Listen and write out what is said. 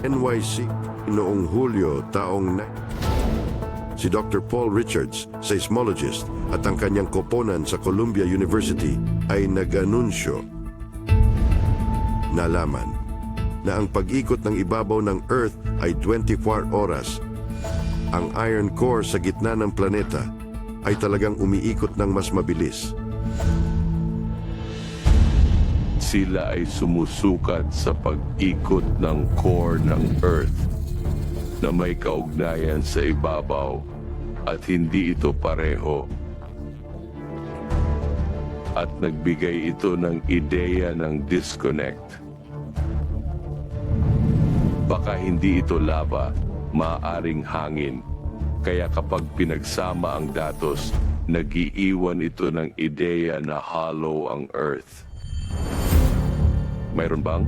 NYC noong Hulyo taong si Dr. Paul Richards, seismologist at ang kanyang koponan sa Columbia University ay nag-anunsyo. Nalaman na ang pag-ikot ng ibabaw ng Earth ay 24 oras. Ang iron core sa gitna ng planeta ay talagang umiikot ng mas mabilis. Sila ay sumusukat sa pag-ikot ng core ng Earth na may kaugnayan sa ibabaw at hindi ito pareho. At nagbigay ito ng ideya ng disconnect. Baka hindi ito lava, maaaring hangin. Kaya kapag pinagsama ang datos, nag-iiwan ito ng ideya na hollow ang Earth. Mayroon bang?